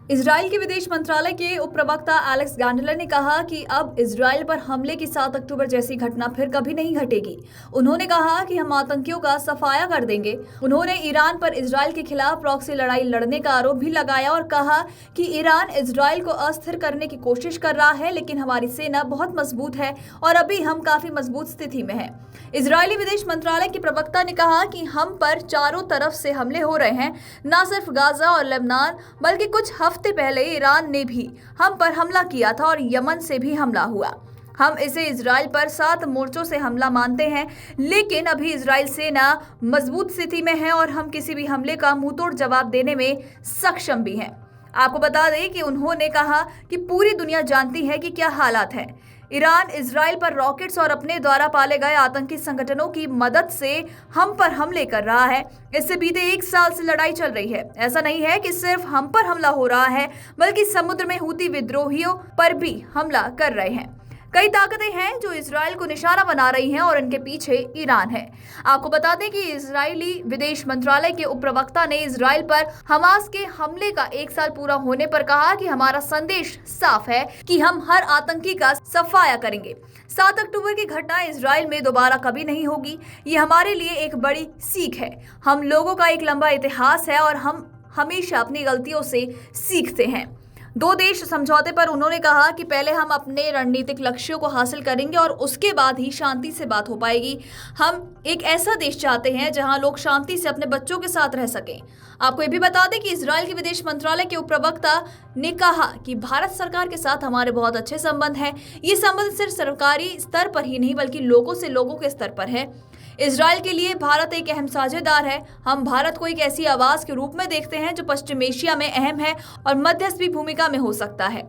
Israel के विदेश मंत्रालय के उप प्रवक्ता एलेक्स गैंडलर ने कहा कि अब इजराइल पर हमले की 7 अक्टूबर जैसी घटना फिर कभी नहीं घटेगी। उन्होंने कहा कि हम आतंकियों का सफाया कर देंगे। उन्होंने ईरान पर इजराइल के खिलाफ प्रॉक्सी लड़ाई लड़ने का आरोप भी लगाया और कहा कि ईरान इजराइल को अस्थिर करने की कोशिश कर रहा है, लेकिन हमारी सेना बहुत मजबूत है और अभी हम काफी मजबूत स्थिति में हैं। इजरायली विदेश मंत्रालय के प्रवक्ता ने कहा कि हम पर चारों तरफ से हमले हो रहे हैं, न सिर्फ गाजा और लेबनान बल्कि कुछ हफ्ते पहले ईरान ने भी हम पर हमला किया था और यमन से भी हमला हुआ। हम इसे इजराइल पर 7 मोर्चों से हमला मानते हैं, लेकिन अभी इजराइल सेना मजबूत स्थिति में है और हम किसी भी हमले का मुंहतोड़ जवाब देने में सक्षम भी हैं। आपको बता दें कि उन्होंने कहा कि पूरी दुनिया जानती है कि क्या हालात है। ईरान इजराइल पर रॉकेट्स और अपने द्वारा पाले गए आतंकी संगठनों की मदद से हम पर हमले कर रहा है। इससे बीते 1 साल से लड़ाई चल रही है। ऐसा नहीं है कि सिर्फ हम पर हमला हो रहा है, बल्कि समुद्र में हूती विद्रोहियों पर भी हमला कर रहे हैं। कई ताकतें हैं जो इजराइल को निशाना बना रही हैं और इनके पीछे ईरान है। आपको बता दें कि इजरायली विदेश मंत्रालय के उप प्रवक्ता ने इजराइल पर हमास के हमले का 1 साल पूरा होने पर कहा कि हमारा संदेश साफ है कि हम हर आतंकी का सफाया करेंगे। 7 अक्टूबर की घटना इजराइल में दोबारा कभी नहीं होगी। ये हमारे लिए एक बड़ी सीख है। हम लोगों का एक लंबा इतिहास है और हम हमेशा अपनी गलतियों से सीखते हैं। 2 देश समझौते पर उन्होंने कहा कि पहले हम अपने रणनीतिक लक्ष्यों को हासिल करेंगे और उसके बाद ही शांति से बात हो पाएगी। हम एक ऐसा देश चाहते हैं जहां लोग शांति से अपने बच्चों के साथ रह सकें। आपको ये भी बता दें कि इजराइल के विदेश मंत्रालय के उप प्रवक्ता ने कहा कि भारत सरकार के साथ हमारे बहुत अच्छे संबंध हैं। ये संबंध सिर्फ सरकारी स्तर पर ही नहीं बल्कि लोगों से लोगों के स्तर पर है। इजराइल के लिए भारत एक अहम साझेदार है। हम भारत को एक ऐसी आवाज के रूप में देखते हैं जो पश्चिम एशिया में अहम है और मध्यस्थ भी भूमिका में हो सकता है।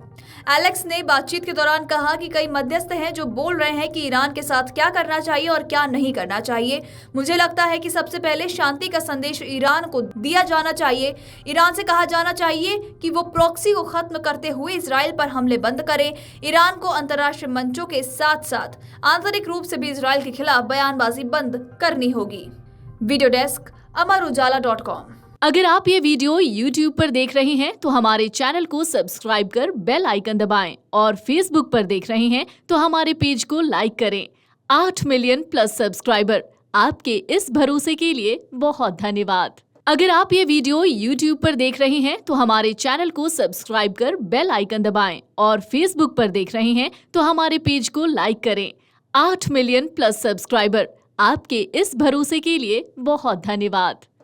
एलेक्स ने बातचीत के दौरान कहा कि कई मध्यस्थ हैं जो बोल रहे हैं कि ईरान के साथ क्या करना चाहिए और क्या नहीं करना चाहिए। मुझे लगता है कि सबसे पहले शांति का संदेश ईरान को दिया जाना चाहिए। ईरान से कहा जाना चाहिए कि वो प्रॉक्सी को खत्म करते हुए इजराइल पर हमले बंद करे। ईरान को अंतर्राष्ट्रीय मंचों के साथ साथ आंतरिक रूप से भी इजराइल के खिलाफ बयानबाजी बंद करनी होगी। वीडियो डेस्क अमरउजाला.com। अगर आप ये वीडियो YouTube पर देख रहे हैं तो हमारे चैनल को सब्सक्राइब कर बेल आइकन दबाएं और Facebook पर देख रहे हैं तो हमारे पेज को लाइक करें। 8 मिलियन प्लस सब्सक्राइबर, आपके इस भरोसे के लिए बहुत धन्यवाद। अगर आप ये वीडियो YouTube पर देख रहे हैं तो हमारे चैनल को सब्सक्राइब कर बेल आइकन दबाएं और Facebook पर देख रहे हैं तो हमारे पेज को लाइक करें। 8 मिलियन प्लस सब्सक्राइबर, आपके इस भरोसे के लिए बहुत धन्यवाद।